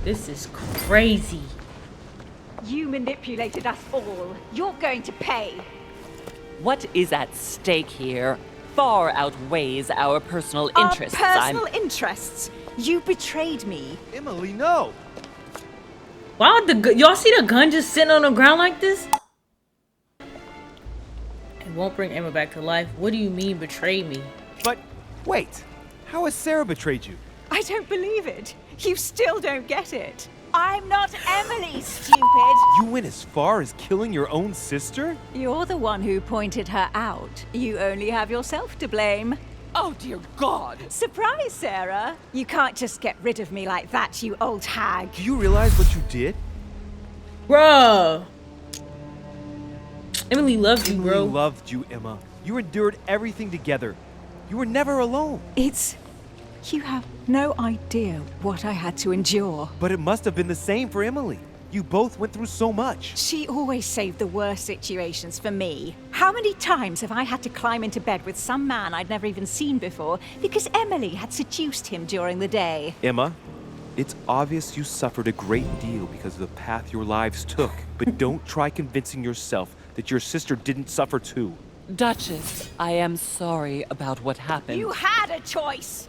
This is crazy. You manipulated us all. You're going to pay. What is at stake here far outweighs our personal Our interests. personal interests. You betrayed me. Emily, no! Why would y'all see the gun just sitting on the ground like this? It won't bring Emma back to life. What do you mean betray me? But wait, how has Sarah betrayed you? I don't believe it. You still don't get it. I'm not Emily, stupid. You went as far as killing your own sister? You're the one who pointed her out. You only have yourself to blame. Oh, dear God! Surprise, Sarah. You can't just get rid of me like that, you old hag. Do you realize what you did? Bruh. Emily loves you, bro. Emily loved you, Emma. You endured everything together. You were never alone. You have no idea what I had to endure. But it must have been the same for Emily. You both went through so much. She always saved the worst situations for me. How many times have I had to climb into bed with some man I'd never even seen before because Emily had seduced him during the day? Emma, it's obvious you suffered a great deal because of the path your lives took. But don't try convincing yourself that your sister didn't suffer too. Duchess, I am sorry about what happened. You had a choice!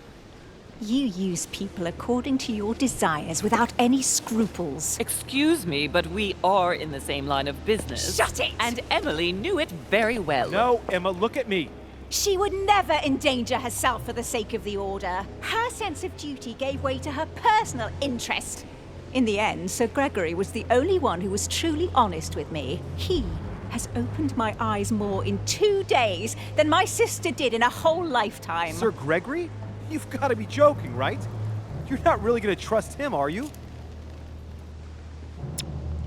You use people according to your desires without any scruples. Excuse me, but we are in the same line of business. Shut it! And Emily knew it very well. No, Emma, look at me. She would never endanger herself for the sake of the Order. Her sense of duty gave way to her personal interest. In the end, Sir Gregory was the only one who was truly honest with me. He has opened my eyes more in 2 days than my sister did in a whole lifetime. Sir Gregory? You've got to be joking, right? You're not really going to trust him, are you?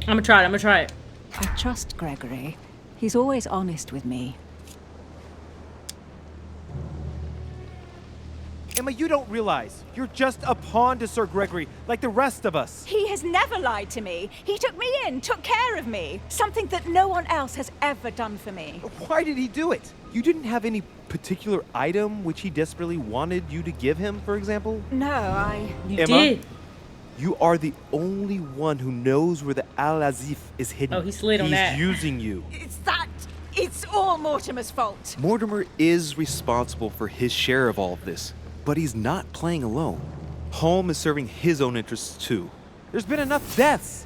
I'm gonna try it. I trust Gregory. He's always honest with me. Emma, you don't realize. You're just a pawn to Sir Gregory, like the rest of us. He has never lied to me. He took me in, took care of me. Something that no one else has ever done for me. Why did he do it? You didn't have any particular item which he desperately wanted you to give him, for example? No, You Emma? did. You are the only one who knows where the Al-Azif is hidden. Oh, he slid on that. He's using you. It's all Mortimer's fault. Mortimer is responsible for his share of all of this, but he's not playing alone. Holm is serving his own interests too. There's been enough deaths.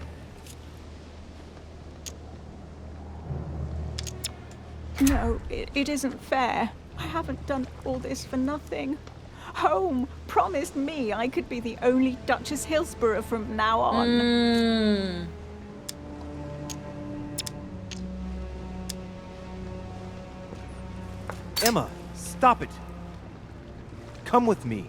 No, it isn't fair. I haven't done all this for nothing. Home promised me I could be the only Duchess Hillsborough from now on. Emma, stop it. Come with me.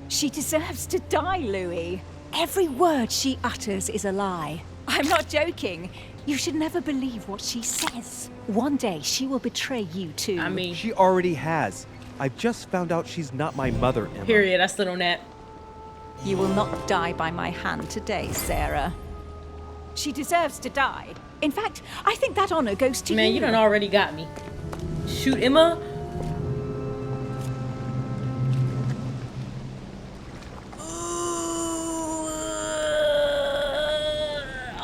She deserves to die, Louis. Every word she utters is a lie. I'm not joking. You should never believe what she says. One day she will betray you too. I mean, She already has. I've just found out she's not my mother, Emma. period. I stood on that. You will not die by my hand today, Sarah. She deserves to die. In fact, I think that honor goes to you. Man, you done already got me. Shoot Emma.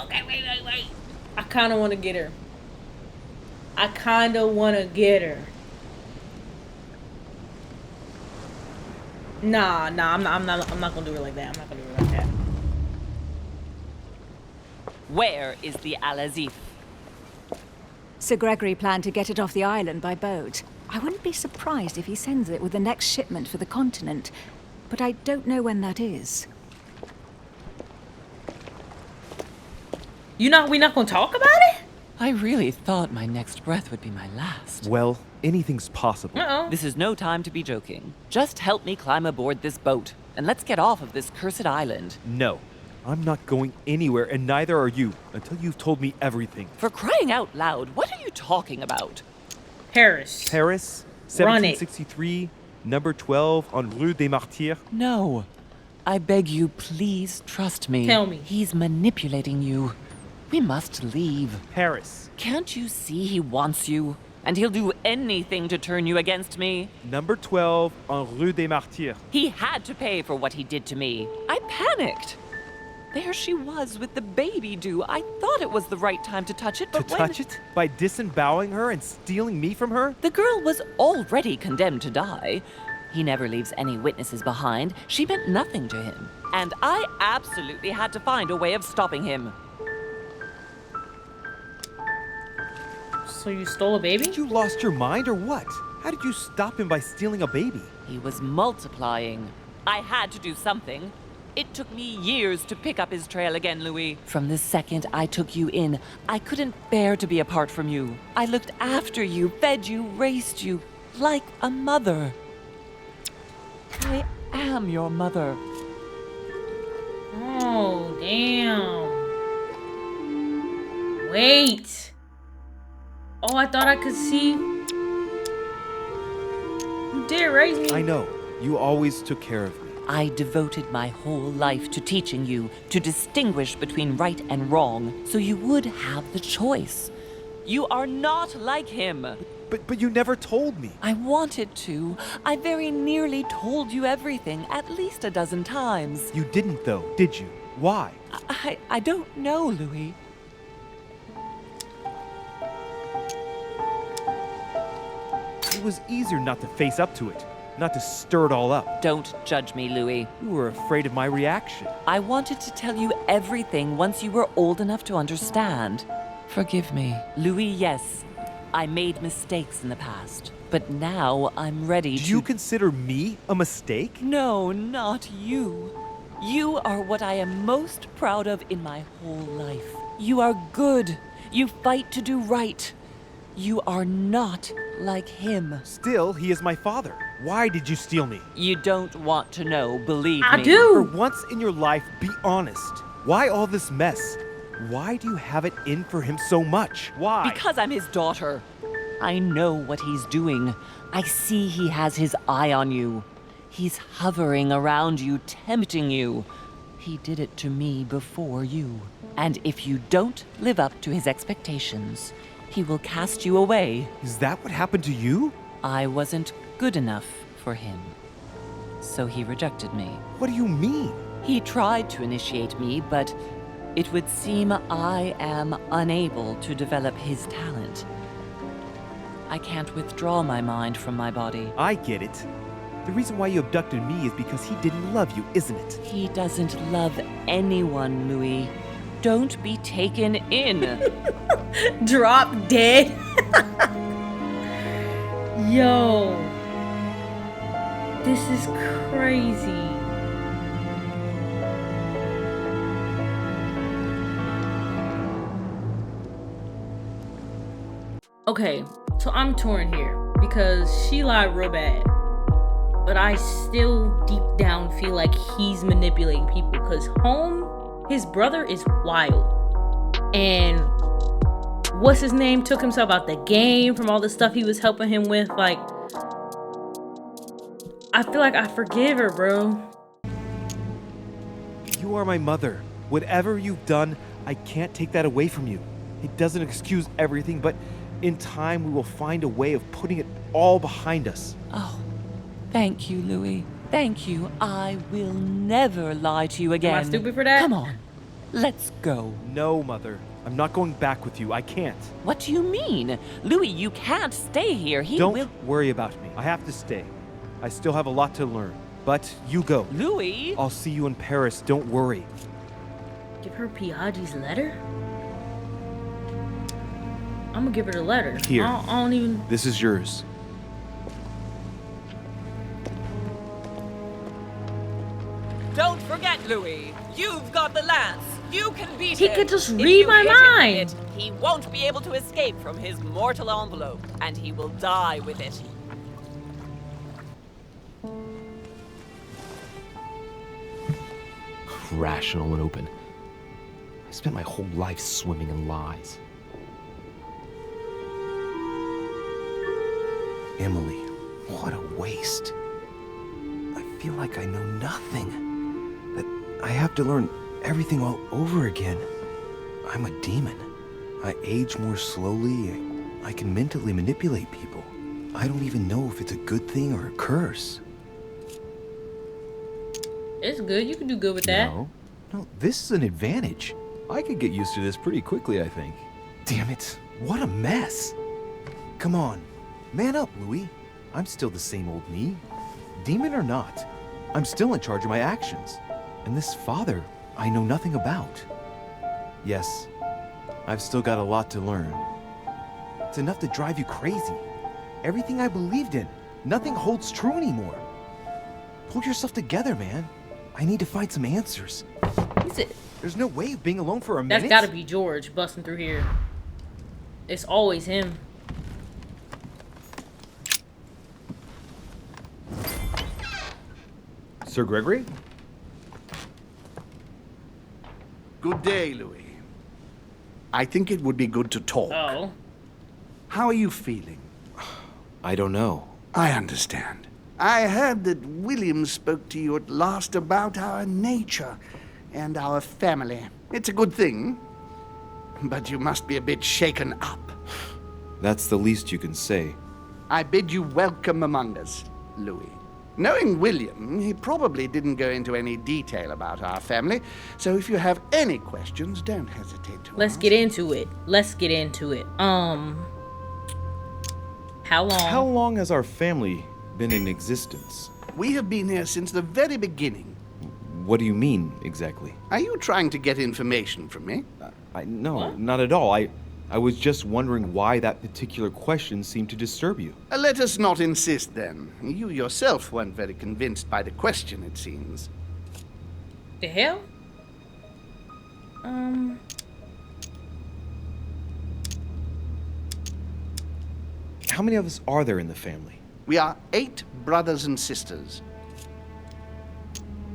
Okay, wait. I kind of want to get her. Nah, I'm not gonna do it like that. Where is the Al-Azif? Sir Gregory planned to get it off the island by boat. I wouldn't be surprised if he sends it with the next shipment for the continent, but I don't know when that is. We not gonna talk about it? I really thought my next breath would be my last. Well, anything's possible. Uh-oh. This is no time to be joking. Just help me climb aboard this boat, and let's get off of this cursed island. No, I'm not going anywhere, and neither are you, until you've told me everything. For crying out loud, what are you talking about? Paris. Paris, Run it. 1763, number 12 on Rue des Martyrs. No. I beg you, please trust me. Tell me. He's manipulating you. We must leave. Paris. Can't you see he wants you? and he'll do anything to turn you against me. Number 12 on Rue des Martyrs. He had to pay for what he did to me. I panicked. There she was with the baby due. I thought it was the right time to touch it, but Touch it? By disemboweling her and stealing me from her? The girl was already condemned to die. He never leaves any witnesses behind. She meant nothing to him. And I absolutely had to find a way of stopping him. So you stole a baby? You lost your mind or what? How did you stop him by stealing a baby? He was multiplying. I had to do something. It took me years to pick up his trail again, Louis. From the second I took you in, I couldn't bear to be apart from you. I looked after you, fed you, raised you, like a mother. I am your mother. Oh, damn. Wait. Oh, I thought I could see. You did raise me. I know. You always took care of me. I devoted my whole life to teaching you to distinguish between right and wrong, so you would have the choice. You are not like him. But you never told me. I wanted to. I very nearly told you everything, at least a dozen times. You didn't though, did you? Why? I don't know, Louis. It was easier not to face up to it, not to stir it all up. Don't judge me, Louis. You were afraid of my reaction. I wanted to tell you everything once you were old enough to understand. Forgive me. Louis, yes. I made mistakes in the past, but now I'm ready to... Do you consider me a mistake? No, not you. You are what I am most proud of in my whole life. You are good. You fight to do right. You are not like him. Still, he is my father. Why did you steal me? You don't want to know, believe me. I For do. once in your life, be honest. Why all this mess? Why do you have it in for him so much? Why? Because I'm his daughter. I know what he's doing. I see he has his eye on you. He's hovering around you, tempting you. He did it to me before you. And if you don't live up to his expectations, he will cast you away. Is that what happened to you? I wasn't good enough for him. So he rejected me. What do you mean? He tried to initiate me, but it would seem I am unable to develop his talent. I can't withdraw my mind from my body. I get it. The reason why you abducted me is because he didn't love you, isn't it? He doesn't love anyone, Louis. Don't be taken in. Drop dead. Yo. This is crazy. Okay, so I'm torn here because she lied real bad. But I still deep down feel like he's manipulating people because Home, his brother, is wild. And what's his name took himself out the game from all the stuff he was helping him with. Like, I feel like I forgive her, bro. You are my mother. Whatever you've done, I can't take that away from you. It doesn't excuse everything, but in time we will find a way of putting it all behind us. Oh, thank you, Louis. Thank you. I will never lie to you again. Am I stupid for that? Come on, let's go. No, Mother. I'm not going back with you. I can't. What do you mean? Louis, you can't stay here. He Don't will... worry about me. I have to stay. I still have a lot to learn. But you go. Louis? I'll see you in Paris. Don't worry. Give her Piaggi's letter? I'm gonna give her the letter. Here. I don't even... This is yours. Don't forget, Louis. You've got the lance. You can beat He him. could just If read you my hit him with mind. it, he won't be able to escape from his mortal envelope, and he will die with it. Rational and open. I spent my whole life swimming in lies. Emily, what a waste. I feel like I know nothing. That I have to learn everything all over again. I'm a demon. I age more slowly. I can mentally manipulate people. I don't even know if it's a good thing or a curse. It's good. You can do good with that. No, this is an advantage. I could get used to this pretty quickly, I think. Damn it, what a mess. Come on, man up, Louis. I'm still the same old me. Demon or not, I'm still in charge of my actions. And this father, I know nothing about. Yes, I've still got a lot to learn. It's enough to drive you crazy. Everything I believed in, nothing holds true anymore. Pull yourself together, man. I need to find some answers. There's no way of being alone for a minute. That's gotta be George busting through here. It's always him. Sir Gregory? Good day, Louis. I think it would be good to talk. Oh. How are you feeling? I don't know. I understand. I heard that William spoke to you at last about our nature and our family. It's a good thing, but you must be a bit shaken up. That's the least you can say. I bid you welcome among us, Louis. Knowing William, he probably didn't go into any detail about our family, so if you have any questions, don't hesitate to Let's ask. get into it. Let's get into it. How long? How long has our family been in existence? We have been here since the very beginning. What do you mean, exactly? Are you trying to get information from me? No, What? not at all. I was just wondering why that particular question seemed to disturb you. Let us not insist, then. You yourself weren't very convinced by the question, it seems. The hell? How many of us are there in the family? We are 8 brothers and sisters.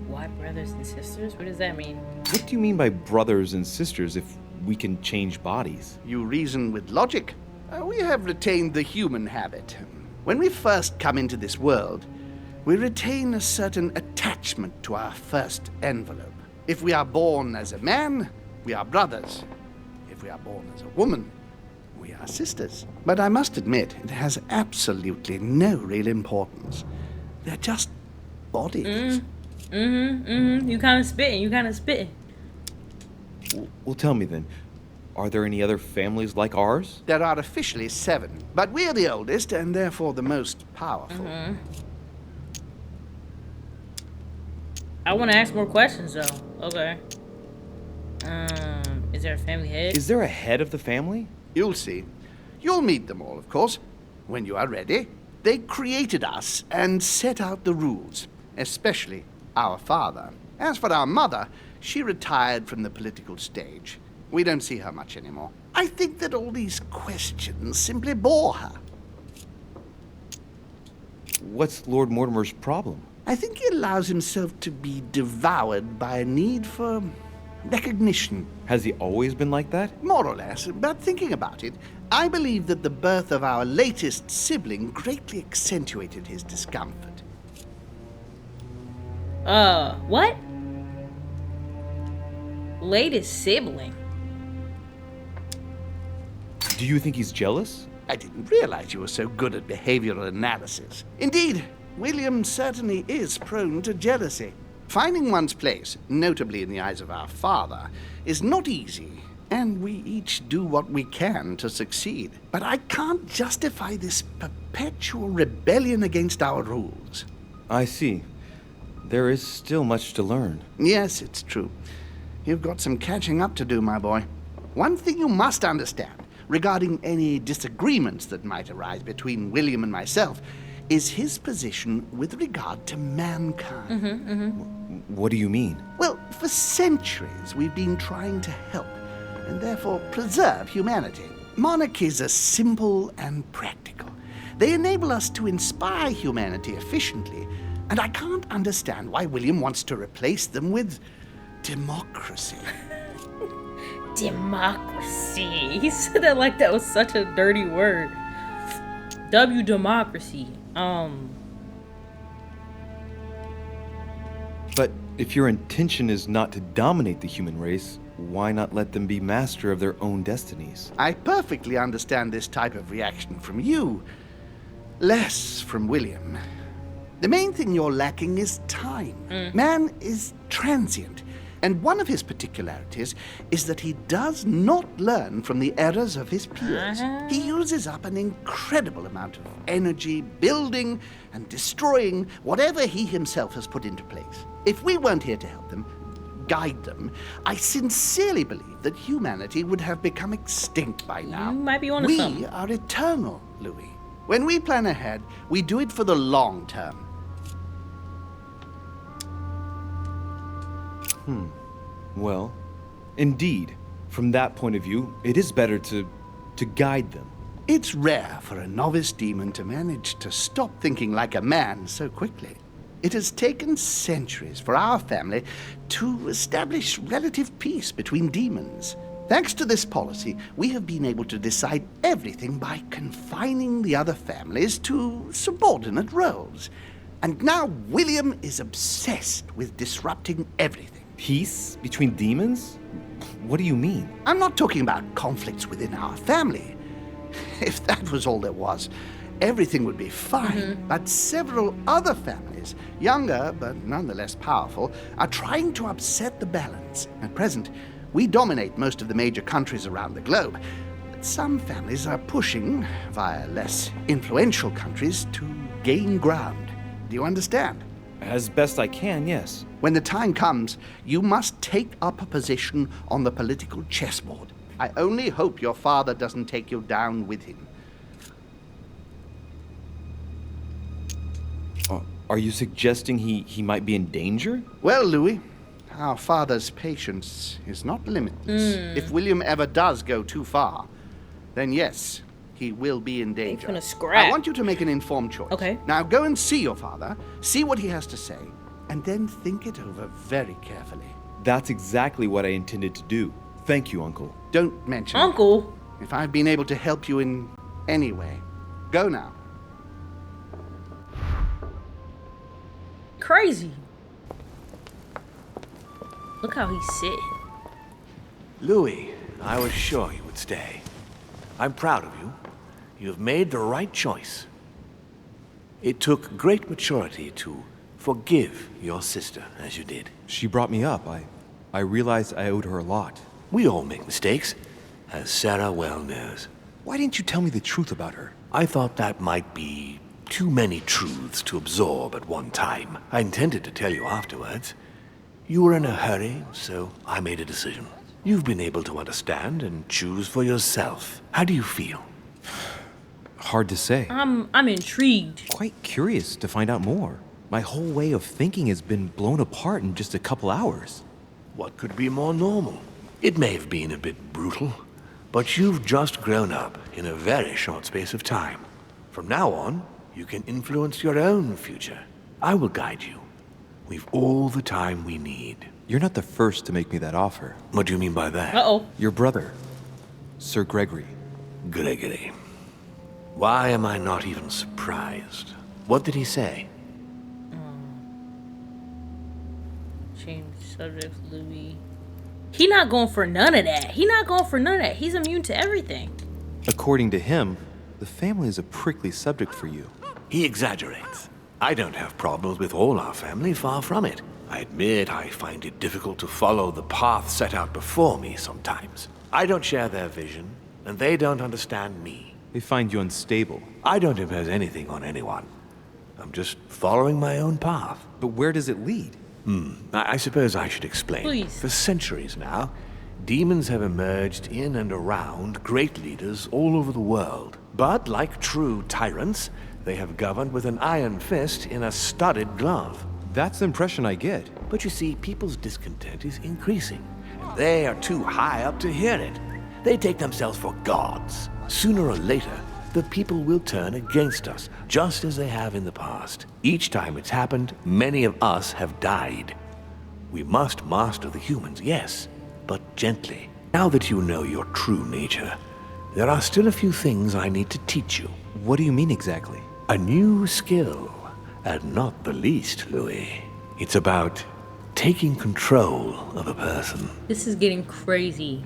Why brothers and sisters? What does that mean? What do you mean by brothers and sisters if we can change bodies? You reason with logic. We have retained the human habit. When we first come into this world, we retain a certain attachment to our first envelope. If we are born as a man, we are brothers. If we are born as a woman, we are sisters. But I must admit, it has absolutely no real importance. They're just bodies. You kind of spitting. Well, tell me then, are there any other families like ours? There are officially 7, but we're the oldest and therefore the most powerful. I want to ask more questions though. Okay. Is there a family head? Is there a head of the family? You'll see. You'll meet them all, of course, when you are ready. They created us and set out the rules, especially our father. As for our mother, she retired from the political stage. We don't see her much anymore. I think that all these questions simply bore her. What's Lord Mortimer's problem? I think he allows himself to be devoured by a need for recognition. Has he always been like that? More or less, but thinking about it, I believe that the birth of our latest sibling greatly accentuated his discomfort. What? Latest sibling. Do you think he's jealous? I didn't realize you were so good at behavioral analysis. Indeed, William certainly is prone to jealousy. Finding one's place, notably in the eyes of our father, is not easy, and we each do what we can to succeed. But I can't justify this perpetual rebellion against our rules. I see. There is still much to learn. Yes, it's true. You've got some catching up to do, my boy. One thing you must understand, regarding any disagreements that might arise between William and myself, is his position with regard to mankind. What do you mean? Well, for centuries we've been trying to help, and therefore preserve humanity. Monarchies are simple and practical. They enable us to inspire humanity efficiently, and I can't understand why William wants to replace them with democracy. Democracy. He said that like that was such a dirty word. Democracy. But if your intention is not to dominate the human race, why not let them be master of their own destinies? I perfectly understand this type of reaction from you. Less from William. The main thing you're lacking is time. Man is transient, and one of his particularities is that he does not learn from the errors of his peers. He uses up an incredible amount of energy building and destroying whatever he himself has put into place. If we weren't here to help them, guide them, I sincerely believe that humanity would have become extinct by now. You might be onto We something. are eternal, Louis. When we plan ahead, we do it for the long term. Well, indeed, from that point of view, it is better to guide them. It's rare for a novice demon to manage to stop thinking like a man so quickly. It has taken centuries for our family to establish relative peace between demons. Thanks to this policy, we have been able to decide everything by confining the other families to subordinate roles. And now William is obsessed with disrupting everything. Peace between demons? What do you mean? I'm not talking about conflicts within our family. If that was all there was, everything would be fine. But several other families, younger but nonetheless powerful, are trying to upset the balance. At present, we dominate most of the major countries around the globe. But some families are pushing, via less influential countries, to gain ground. Do you understand? As best I can, yes. When the time comes, you must take up a position on the political chessboard. I only hope your father doesn't take you down with him. Are you suggesting he might be in danger? Well, Louis, our father's patience is not limitless. If William ever does go too far, then yes, he will be in danger. finna scrap. I want you to make an informed choice. Okay. Now go and see your father, see what he has to say, and then think it over very carefully. That's exactly what I intended to do. Thank you, Uncle. Don't mention Uncle. it. If I've been able to help you in any way, go now. Crazy. Look how he's sitting. Louis, I was sure you would stay. I'm proud of you. You have made the right choice. It took great maturity to forgive your sister as you did. She brought me up. I realized I owed her a lot. We all make mistakes, as Sarah well knows. Why didn't you tell me the truth about her? I thought that might be too many truths to absorb at one time. I intended to tell you afterwards. You were in a hurry, so I made a decision. You've been able to understand and choose for yourself. How do you feel? Hard to say. I'm intrigued. Quite curious to find out more. My whole way of thinking has been blown apart in just a couple hours. What could be more normal? It may have been a bit brutal, but you've just grown up in a very short space of time. From now on, you can influence your own future. I will guide you. We've all the time we need. You're not the first to make me that offer. What do you mean by that? Uh-oh. Your brother, Sir Gregory. Gregory. Why am I not even surprised? What did he say? Change subject, Louis. He not going for none of that. He's immune to everything. According to him, the family is a prickly subject for you. He exaggerates. I don't have problems with all our family, far from it. I admit I find it difficult to follow the path set out before me sometimes. I don't share their vision, and they don't understand me. They find you unstable. I don't impose anything on anyone. I'm just following my own path. But where does it lead? I suppose I should explain. Please. For centuries now, demons have emerged in and around great leaders all over the world. But like true tyrants, they have governed with an iron fist in a studded glove. That's the impression I get. But you see, people's discontent is increasing, and they are too high up to hear it. They take themselves for gods. Sooner or later, the people will turn against us, just as they have in the past. Each time it's happened, many of us have died. We must master the humans, yes, but gently. Now that you know your true nature, there are still a few things I need to teach you. What do you mean exactly? A new skill, and not the least, Louis. It's about taking control of a person. This is getting crazy.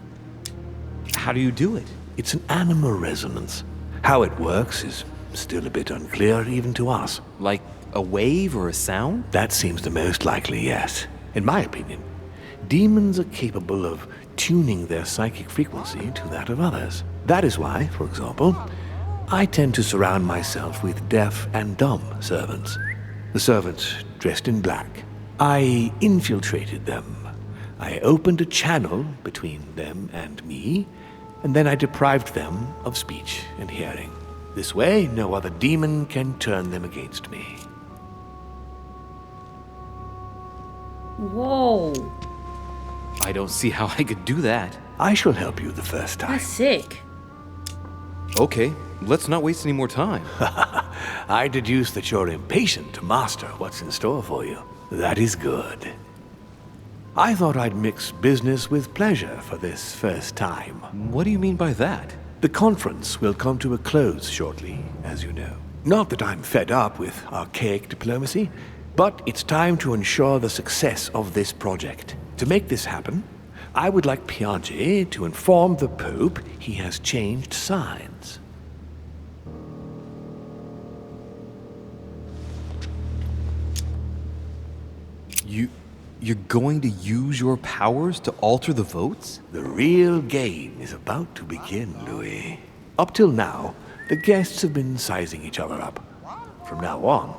How do you do it? It's an animal resonance. How it works is still a bit unclear even to us. Like a wave or a sound? That seems the most likely, yes. In my opinion, demons are capable of tuning their psychic frequency to that of others. That is why, for example, I tend to surround myself with deaf and dumb servants. The servants dressed in black. I infiltrated them. I opened a channel between them and me, and then I deprived them of speech and hearing. This way, no other demon can turn them against me. Whoa. I don't see how I could do that. I shall help you the first time. That's sick. Okay, let's not waste any more time. I deduce that you're impatient to master what's in store for you. That is good. I thought I'd mix business with pleasure for this first time. What do you mean by that? The conference will come to a close shortly, as you know. Not that I'm fed up with archaic diplomacy, but it's time to ensure the success of this project. To make this happen, I would like Piaggi to inform the Pope he has changed sides. You're going to use your powers to alter the votes? The real game is about to begin, Louis. Up till now, the guests have been sizing each other up. From now on,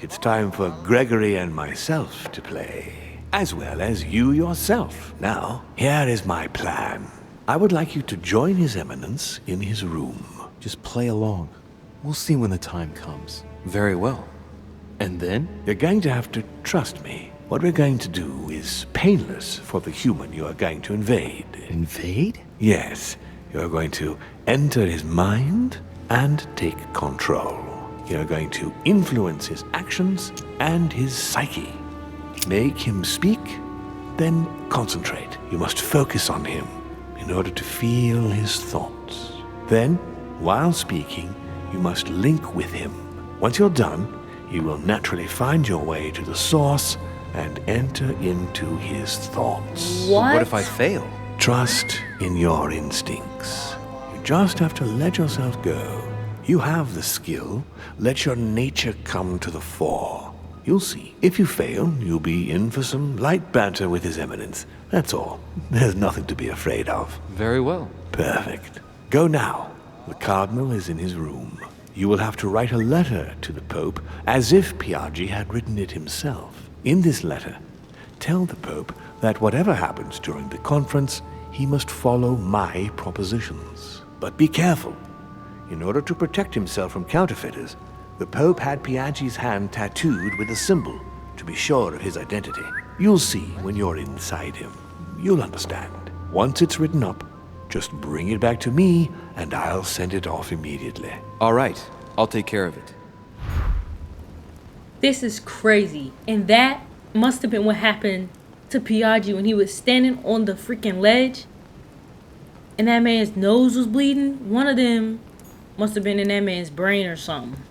it's time for Gregory and myself to play, as well as you yourself. Now, here is my plan. I would like you to join His Eminence in his room. Just play along. We'll see when the time comes. Very well. And then? You're going to have to trust me. What we're going to do is painless for the human you are going to invade. Invade? Yes, you're going to enter his mind and take control. You're going to influence his actions and his psyche. Make him speak, then concentrate. You must focus on him in order to feel his thoughts. Then, while speaking, you must link with him. Once you're done, you will naturally find your way to the source and enter into his thoughts. What if I fail? Trust in your instincts. You just have to let yourself go. You have the skill. Let your nature come to the fore. You'll see. If you fail, you'll be in for some light banter with His Eminence. That's all. There's nothing to be afraid of. Very well. Perfect. Go now. The Cardinal is in his room. You will have to write a letter to the Pope as if Piaggi had written it himself. In this letter, tell the Pope that whatever happens during the conference, he must follow my propositions. But be careful. In order to protect himself from counterfeiters, the Pope had Piaggi's hand tattooed with a symbol to be sure of his identity. You'll see when you're inside him. You'll understand. Once it's written up, just bring it back to me and I'll send it off immediately. All right, I'll take care of it. This is crazy. And that must have been what happened to Piaggi when he was standing on the freaking ledge and that man's nose was bleeding. One of them must have been in that man's brain or something.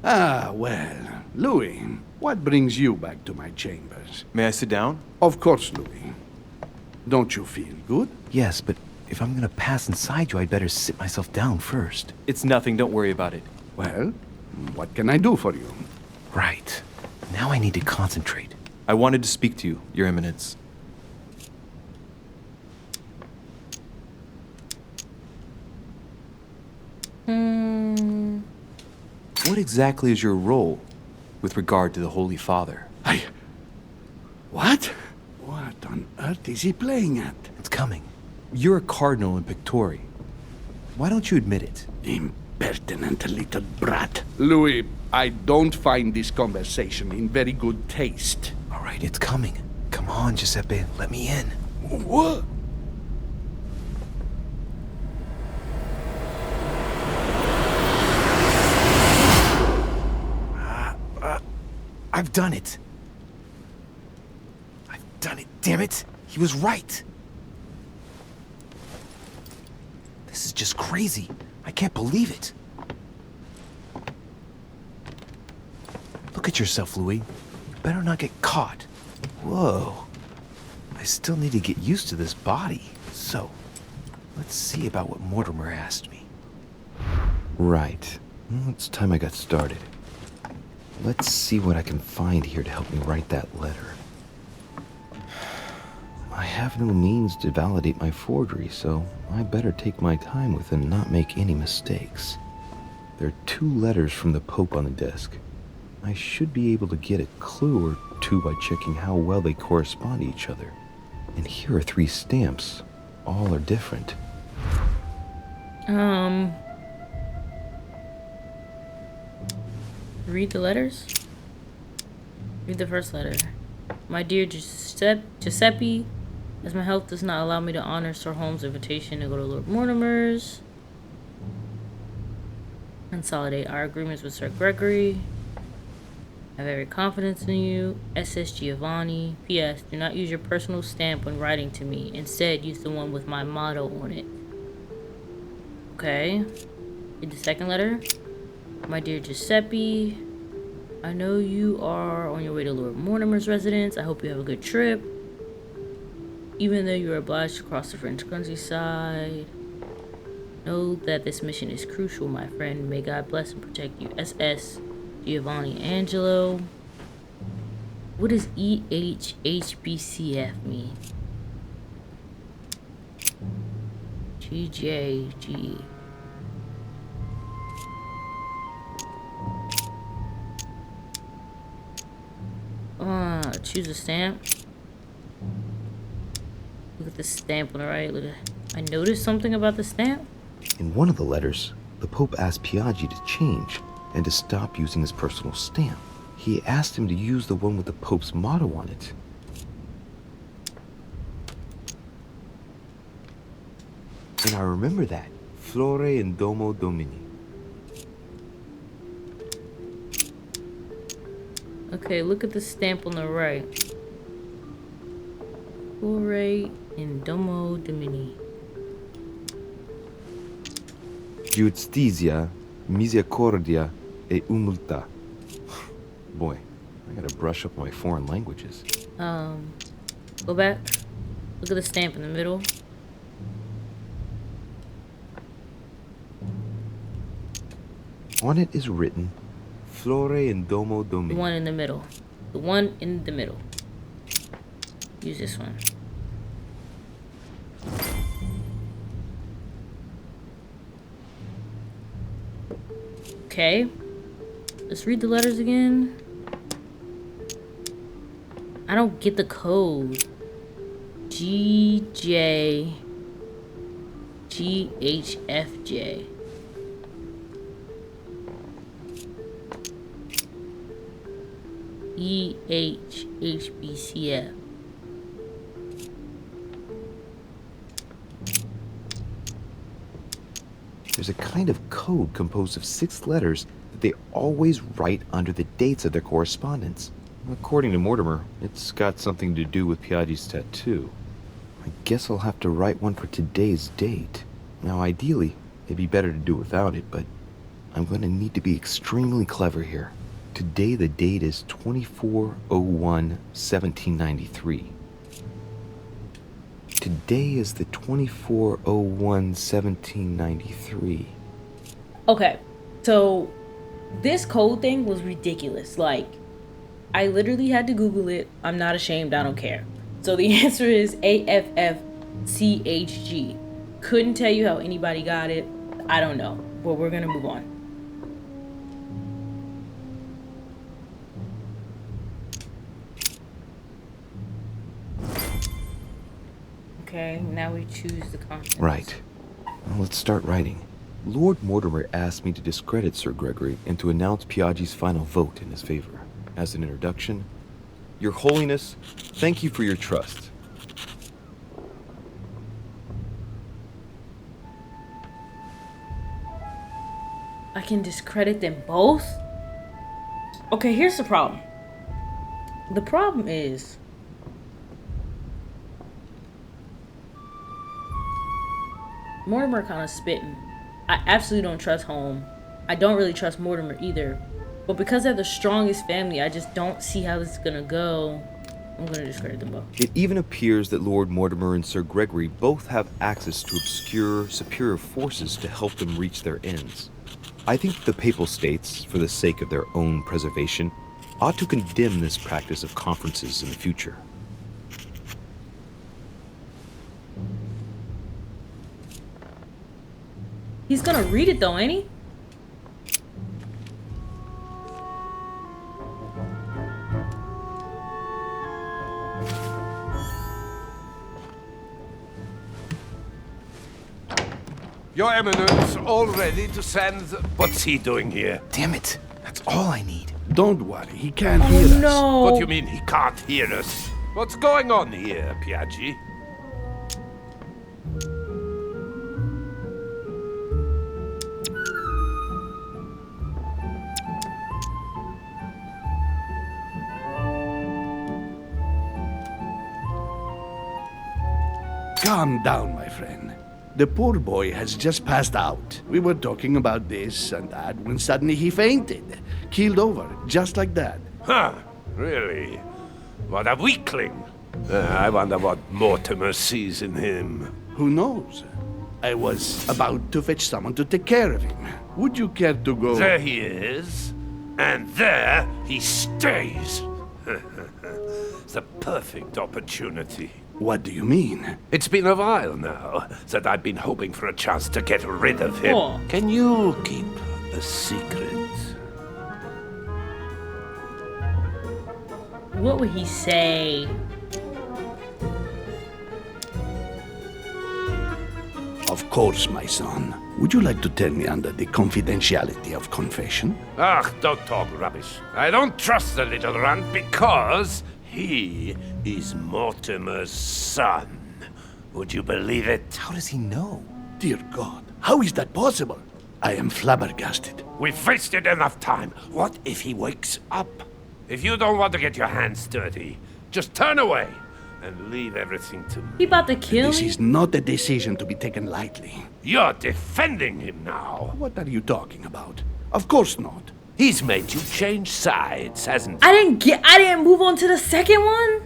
Ah, well, Louis, what brings you back to my chambers? May I sit down? Of course, Louis. Don't you feel good? Yes, but if I'm gonna pass inside you, I'd better sit myself down first. It's nothing, don't worry about it. Well, what can I do for you? Right. Now I need to concentrate. I wanted to speak to you, Your Eminence. What exactly is your role with regard to the Holy Father? What? What on earth is he playing at? It's coming. You're a cardinal in Pictori. Why don't you admit it? Impertinent little brat. Louis, I don't find this conversation in very good taste. All right, it's coming. Come on, Giuseppe, let me in. What? I've done it. I've done it, damn it. He was right. This is just crazy. I can't believe it. Look at yourself, Louis. You better not get caught. Whoa. I still need to get used to this body. So, let's see about what Mortimer asked me. Right. Well, it's time I got started. Let's see what I can find here to help me write that letter. I have no means to validate my forgery, so I better take my time with it and not make any mistakes. There are 2 letters from the Pope on the desk. I should be able to get a clue or 2 by checking how well they correspond to each other. And here are 3 stamps. All are different. Read the letters? Read the first letter. My dear Giuseppe, as my health does not allow me to honor Sir Holmes' invitation to go to Lord Mortimer's. Consolidate our agreements with Sir Gregory. I have every confidence in you. SS Giovanni. P.S. Do not use your personal stamp when writing to me. Instead, use the one with my motto on it. Okay. Read the second letter. My dear Giuseppe, I know you are on your way to Lord Mortimer's residence. I hope you have a good trip. Even though you are obliged to cross the French countryside, know that this mission is crucial, my friend. May God bless and protect you. SS Giovanni Angelo. What does EHHBCF mean? GJG. Choose a stamp. Look at the stamp on the right. Look at. I noticed something about the stamp. In one of the letters, the Pope asked Piaggi to change and to stop using his personal stamp. He asked him to use the one with the Pope's motto on it. And I remember that. Flore in Domo Domini. Okay, look at the stamp on the right. Flore in Domo Domini. Giustizia, misericordia e umiltà. Boy, I gotta brush up my foreign languages. Go back. Look at the stamp in the middle. On it is written, Flore in Domo Domini. The one in the middle. The one in the middle. Use this one. Okay. Let's read the letters again. I don't get the code. GJ GHFJ. EHHBCF. There's a kind of code composed of 6 letters that they always write under the dates of their correspondence. According to Mortimer, it's got something to do with Piaggi's tattoo. I guess I'll have to write one for today's date. Now, ideally, it'd be better to do without it, but I'm going to need to be extremely clever here. Today, the date is 24/01/1793. Today is the 24/01/1793. Okay, so this code thing was ridiculous. Like, I literally had to Google it. I'm not ashamed. I don't care. So the answer is AFFCHG. Couldn't tell you how anybody got it. I don't know. But we're going to move on. Okay, now we choose the contents. Right. Well, let's start writing. Lord Mortimer asked me to discredit Sir Gregory and to announce Piaggi's final vote in his favor. As an introduction, Your Holiness, thank you for your trust. I can discredit them both? Okay, here's the problem. The problem is Mortimer kind of spitting. I absolutely don't trust Home. I don't really trust Mortimer either. But because they're the strongest family, I just don't see how this is gonna go. I'm gonna discredit them both. It even appears that Lord Mortimer and Sir Gregory both have access to obscure, superior forces to help them reach their ends. I think the Papal States, for the sake of their own preservation, ought to condemn this practice of conferences in the future. He's gonna read it though, ain't he? Your Eminence, all ready to send... What's he doing here? Damn it! That's all I need. Don't worry, he can't hear us. No. What do you mean he can't hear us? What's going on here, Piaggi? Calm down, my friend. The poor boy has just passed out. We were talking about this and that when suddenly he fainted. Keeled over, just like that. Huh, really? What a weakling. I wonder what Mortimer sees in him. Who knows? I was about to fetch someone to take care of him. Would you care to go? There he is. And there he stays. The perfect opportunity. What do you mean? It's been a while now that I've been hoping for a chance to get rid of him. Oh. Can you keep a secret? What would he say? Of course, my son. Would you like to tell me under the confidentiality of confession? Ah, don't talk rubbish. I don't trust the little runt because he is Mortimer's son. Would you believe it? How does he know? Dear God, how is that possible? I am flabbergasted. We've wasted enough time. What if he wakes up? If you don't want to get your hands dirty, just turn away and leave everything to me. He about to kill This me? is not a decision to be taken lightly. You're defending him now. What are you talking about? Of course not. He's made you change sides, hasn't he? I didn't move on to the second one?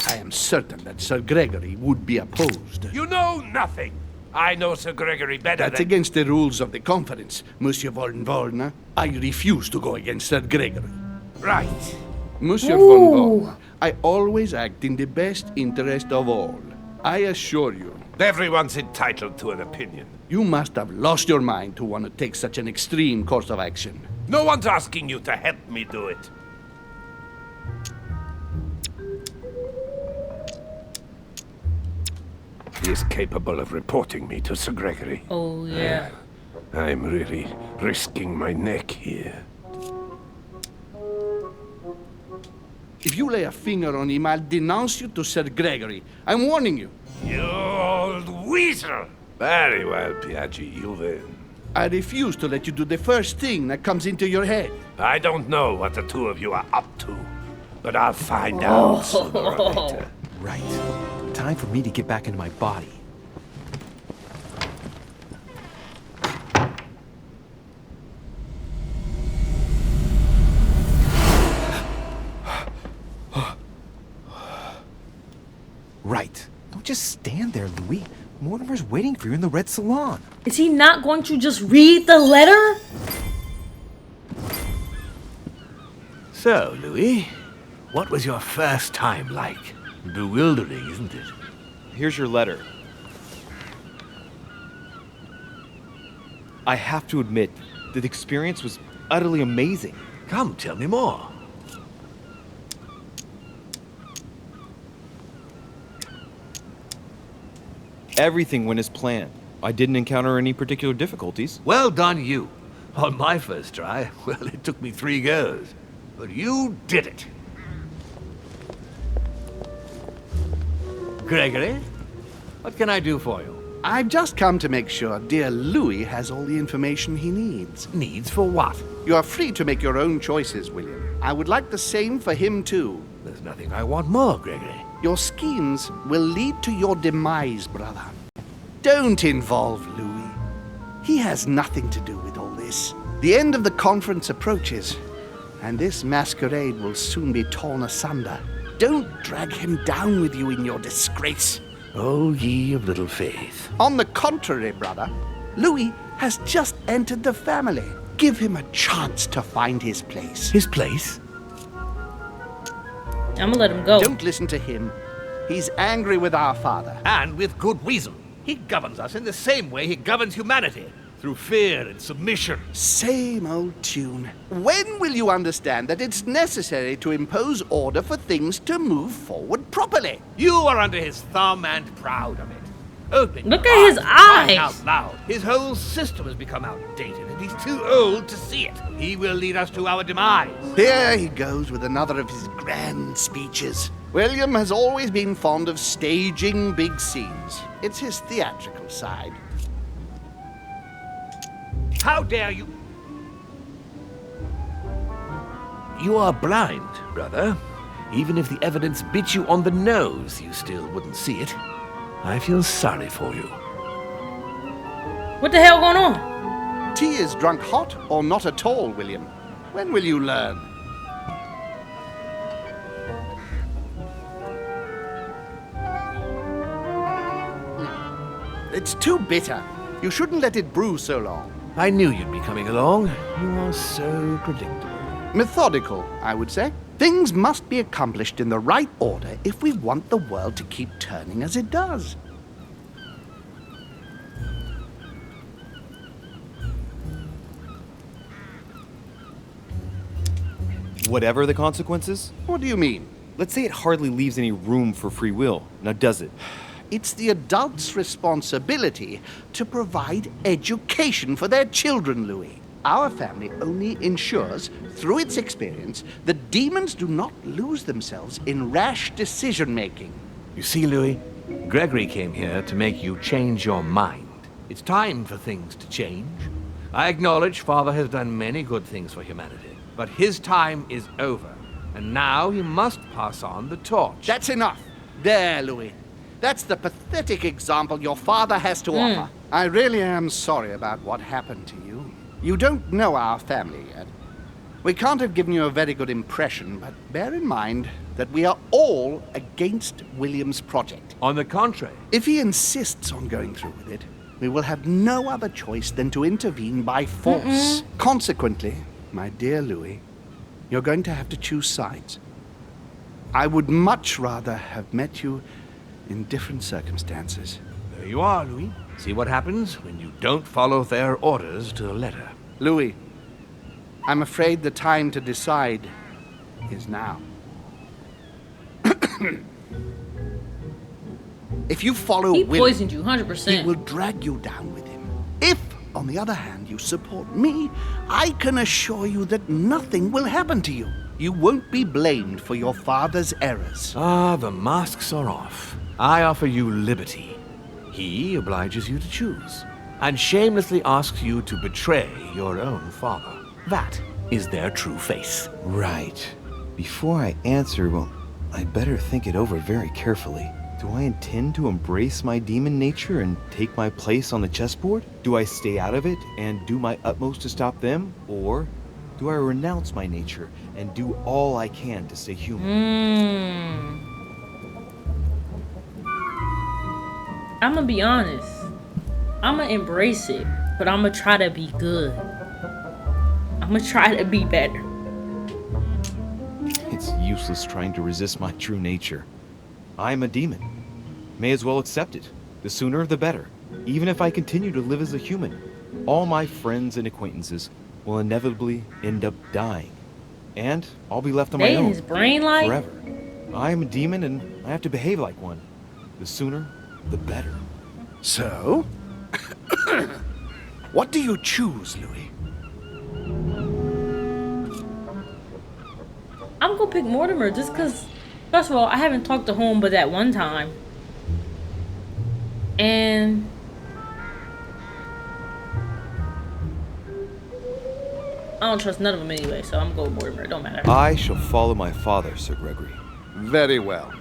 I am certain that Sir Gregory would be opposed. You know nothing. I know Sir Gregory better That's than... against the rules of the conference, Monsieur von Vorne. I refuse to go against Sir Gregory. Right. Monsieur Ooh. von Vorne, I always act in the best interest of all. I assure you. Everyone's entitled to an opinion. You must have lost your mind to want to take such an extreme course of action. No one's asking you to help me do it. He is capable of reporting me to Sir Gregory. Oh, yeah. I'm really risking my neck here. If you lay a finger on him, I'll denounce you to Sir Gregory. I'm warning you. You old weasel! Very well, Piaggi, you win. I refuse to let you do the first thing that comes into your head. I don't know what the two of you are up to, but I'll find out sooner or later. Right. Time for me to get back into my body. Right. Don't just stand there, Louis. Mortimer's waiting for you in the red salon. Is he not going to just read the letter? So, Louis, what was your first time like? Bewildering, isn't it? Here's your letter. I have to admit that the experience was utterly amazing. Come, tell me more. Everything went as planned. I didn't encounter any particular difficulties. Well done, you. On my first try, well, it took me 3 goes. But you did it. Gregory, what can I do for you? I've just come to make sure dear Louis has all the information he needs. Needs for what? You are free to make your own choices, William. I would like the same for him, too. There's nothing I want more, Gregory. Your schemes will lead to your demise, brother. Don't involve Louis. He has nothing to do with all this. The end of the conference approaches, and this masquerade will soon be torn asunder. Don't drag him down with you in your disgrace. O ye of little faith. On the contrary, brother, Louis has just entered the family. Give him a chance to find his place. His place? I'm gonna let him go. Don't listen to him. He's angry with our father. And with good reason. He governs us in the same way he governs humanity, through fear and submission. Same old tune. When will you understand that it's necessary to impose order for things to move forward properly? You are under his thumb and proud of it. Open Look your at his crying eyes. out loud. His whole system has become outdated, and he's too old to see it. He will lead us to our demise. Here he goes with another of his grand speeches. William has always been fond of staging big scenes. It's his theatrical side. How dare you? You are blind, brother. Even if the evidence bit you on the nose, you still wouldn't see it. I feel sorry for you. What the hell going on? Tea is drunk hot or not at all, William. When will you learn? It's too bitter. You shouldn't let it brew so long. I knew you'd be coming along. You are so predictable. Methodical, I would say. Things must be accomplished in the right order if we want the world to keep turning as it does. Whatever the consequences? What do you mean? Let's say it hardly leaves any room for free will. Now, does it? It's the adults' responsibility to provide education for their children, Louis. Our family only ensures, through its experience, that demons do not lose themselves in rash decision-making. You see, Louis, Gregory came here to make you change your mind. It's time for things to change. I acknowledge Father has done many good things for humanity, but his time is over, and now he must pass on the torch. That's enough. There, Louis. That's the pathetic example your father has to offer. I really am sorry about what happened to you. You don't know our family yet. We can't have given you a very good impression, but bear in mind that we are all against William's project. On the contrary, If he insists on going through with it, we will have no other choice than to intervene by force. Consequently, my dear Louis, you're going to have to choose sides. I would much rather have met you in different circumstances. there you are, Louis. See what happens when you don't follow their orders to the letter. Louis, I'm afraid the time to decide is now. If you follow He William, poisoned you, 100%. he will drag you down with him. If, on the other hand, you support me, I can assure you that nothing will happen to you. You won't be blamed for your father's errors. Ah, the masks are off. I offer you liberty. He obliges you to choose, and shamelessly asks you to betray your own father. That is their true face. Right. Before I answer, well, I'd better think it over very carefully. Do I intend to embrace my demon nature and take my place on the chessboard? Do I stay out of it and do my utmost to stop them? Or do I renounce my nature and do all I can to stay human? I'm gonna be honest. I'm gonna embrace it, but I'm gonna try to be good. I'm gonna try to be better. It's useless trying to resist my true nature. I'm a demon. May as well accept it. The sooner, the better. Even if I continue to live as a human, all my friends and acquaintances will inevitably end up dying. And I'll be left on my They in own his brain like forever. I am a demon and I have to behave like one. The sooner, the better. So? What do you choose, Louis? I'm gonna pick Mortimer just because, first of all, I haven't talked to home but that one time. And I don't trust none of them anyway, so I'm going with Mortimer. It don't matter. I shall follow my father, Sir Gregory. Very well.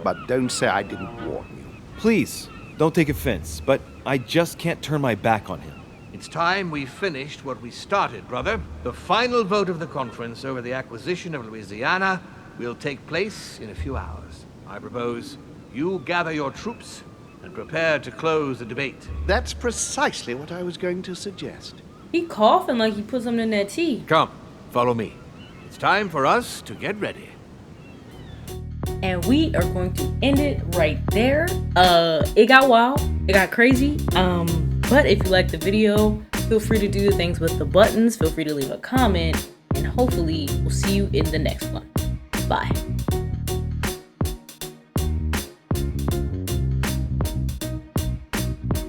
But don't say I didn't warn you. Please, Don't take offense, but I just can't turn my back on him. It's time we finished what we started, brother. The final vote of the conference over the acquisition of Louisiana will take place in a few hours. I propose you gather your troops and prepare to close the debate. That's precisely what I was going to suggest. He coughing like he put something in that tea. Come, follow me. It's time for us to get ready. And we are going to end it right there. It got wild, it got crazy. But if you liked the video, feel free to do the things with the buttons. Feel free to leave a comment, and hopefully we'll see you in the next one. Bye.